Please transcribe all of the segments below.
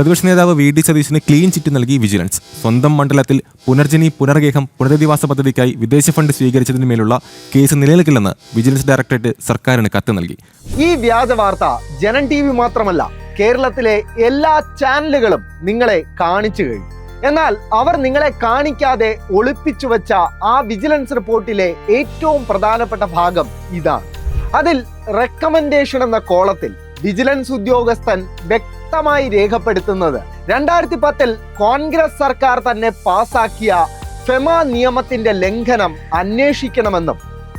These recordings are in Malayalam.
പ്രതിപക്ഷ നേതാവ് വി ഡി സതീശന് ക്ലീൻ ചിറ്റ് നൽകി വിജിലൻസ്. സ്വന്തം മണ്ഡലത്തിൽ പുനർജനി പുനർഗേഹം പുനരധിവാസ പദ്ധതിക്കായി വിദേശ ഫണ്ട് സ്വീകരിച്ചതിന് മേലുള്ള കേസ് നിലനിൽക്കില്ലെന്ന് വിജിലൻസ് ഡയറക്ടറേറ്റ് സർക്കാരിന് കത്ത് നൽകി. ഈ വ്യാജ വാർത്ത ജനം TV മാത്രമല്ല, കേരളത്തിലെ എല്ലാ ചാനലുകളും നിങ്ങളെ കാണിച്ചു കഴിഞ്ഞു. എന്നാൽ അവർ നിങ്ങളെ കാണിക്കാതെ ഒളിപ്പിച്ചു വെച്ച ആ വിജിലൻസ് റിപ്പോർട്ടിലെ ഏറ്റവും പ്രധാനപ്പെട്ട ഭാഗം ഇതാണ്. അതിൽ റെക്കമെൻഡേഷൻ എന്ന കോളത്തിൽ വിജിലൻസ് ഉദ്യോഗസ്ഥൻ വ്യക്തമായി രേഖപ്പെടുത്തുന്നത് 2010 കോൺഗ്രസ് സർക്കാർ തന്നെ പാസാക്കിയ ഫെമ നിയമത്തിന്റെ ലംഘനം അന്വേഷിക്കണമെന്നും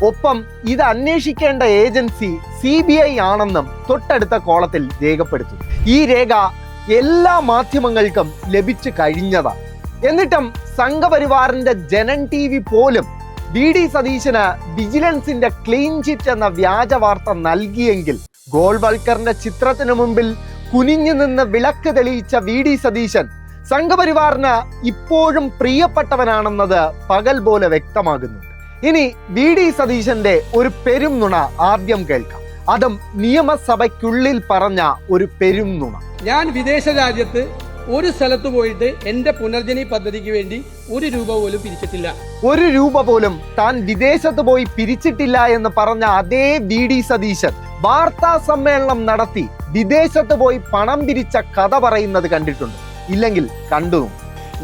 ഒപ്പം ഇത് അന്വേഷിക്കേണ്ട ഏജൻസി CBI ആണെന്നും തൊട്ടടുത്ത കോളത്തിൽ രേഖപ്പെടുത്തുന്നു. ഈ രേഖ എല്ലാ മാധ്യമങ്ങൾക്കും ലഭിച്ചു കഴിഞ്ഞതാണ്. എന്നിട്ടും സംഘപരിവാറിന്റെ ജനം TV പോലും വി ഡി സതീശന് വിജിലൻസിന്റെ ക്ലീൻ ചിറ്റ് എന്ന വ്യാജ വാർത്ത നൽകിയെങ്കിൽ ഗോൾവൽക്കറിന്റെ ചിത്രത്തിന് മുമ്പിൽ കുനിഞ്ഞു നിന്ന് വിളക്ക് തെളിയിച്ച വി ഡി സതീശൻ സംഘപരിവാറിന് ഇപ്പോഴും പ്രിയപ്പെട്ടവനാണെന്നത് പകൽ പോലെ വ്യക്തമാകുന്നുണ്ട്. ഇനി വി ഡി സതീശന്റെ ഒരു പെരും നുണ ആദ്യം കേൾക്കാം. അതും നിയമസഭയ്ക്കുള്ളിൽ പറഞ്ഞ ഒരു പെരും നുണ. ഞാൻ വിദേശ രാജ്യത്ത് ഒരു സ്ഥലത്ത് പോയിട്ട് എന്റെ പുനർജനി പദ്ധതിക്ക് വേണ്ടി ഒരു രൂപ പോലും പിരിച്ചിട്ടില്ല. ഒരു രൂപ പോലും താൻ വിദേശത്ത് പോയി പിരിച്ചിട്ടില്ല എന്ന് പറഞ്ഞ അതേ വി ഡി സതീശൻ വാർത്താ സമ്മേളനം നടത്തി വിദേശത്ത് പോയി പണം പിരിച്ച കഥ പറയുന്നത് കണ്ടിട്ടുണ്ട്? ഇല്ലെങ്കിൽ കണ്ടു.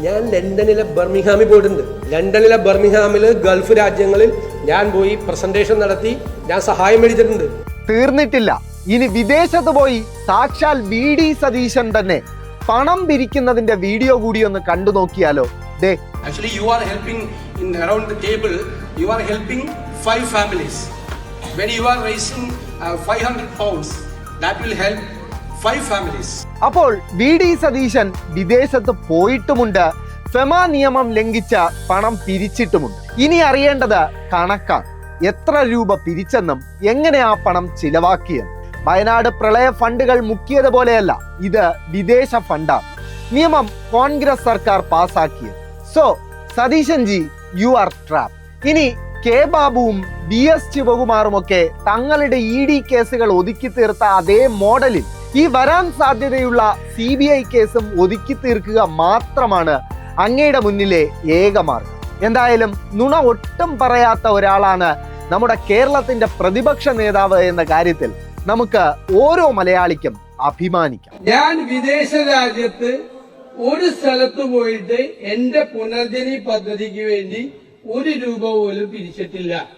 ഞാൻ ലണ്ടനിലെ ബർമിംഗ്ഹാമിൽ പോയിട്ടുണ്ട്. ലണ്ടനിലെ ബർമിംഗ്ഹാമിൽ ഗൾഫ് രാജ്യങ്ങളിൽ ഞാൻ പോയി പ്രസന്റേഷൻ നടത്തി, ഞാൻ സഹായം മേടിച്ചിട്ടുണ്ട്. തീർന്നിട്ടില്ല. ഇനി വിദേശത്ത് പോയി സാക്ഷാൽ വി ഡി സതീശൻ തന്നെ പണം പിരിക്കുന്നതിന്റെ വീഡിയോ കൂടി ഒന്ന് കണ്ടു നോക്കിയാലോ? Actually, you are helping in around the table. You are helping 5 families. When you are raising 500 pounds, that will help 5 families. അപ്പോൾ വി ഡി സതീശൻ വിദേശത്ത് പോയിട്ടുമുണ്ട്, ഫെമ നിയമം ലംഘിച്ച പണം പിരിച്ചിട്ടുമുണ്ട്. ഇനി അറിയേണ്ടത് കണക്കാണ്. എത്ര രൂപ പിരിച്ചെന്നും എങ്ങനെ ആ പണം ചിലവാക്കിയെന്നും. വയനാട് പ്രളയ ഫണ്ടുകൾ മുക്കിയതുപോലെയല്ല, ഇത് വിദേശ ഫണ്ടാണ്. നിയമം കോൺഗ്രസ് സർക്കാർ പാസാക്കിയത്. So Satheesan G, you are trap. ഇനി കെ ബാബുവും BS ശിവകുമാറും ഒക്കെ തങ്ങളുടെ ED കേസുകൾ ഒതുക്കി തീർത്ത അതേ മോഡലിൽ ഈ വരാൻ സാധ്യതയുള്ള CBI കേസും ഒതുക്കി തീർക്കുക മാത്രമാണ് അങ്ങയുടെ മുന്നിലെ ഏക മാർഗം. എന്തായാലും നുണ ഒട്ടും പറയാത്ത ഒരാളാണ് നമ്മുടെ കേരളത്തിന്റെ പ്രതിപക്ഷ നേതാവ് എന്ന കാര്യത്തിൽ നമുക്ക് ഓരോ മലയാളിക്കും അഭിമാനിക്കാം. ഞാൻ വിദേശ രാജ്യത്ത് ഒരു സ്ഥലത്ത് പോയിട്ട് എന്റെ പുനർജനി പദ്ധതിക്ക് വേണ്ടി ഒരു രൂപ പോലും പിരിച്ചിട്ടില്ല.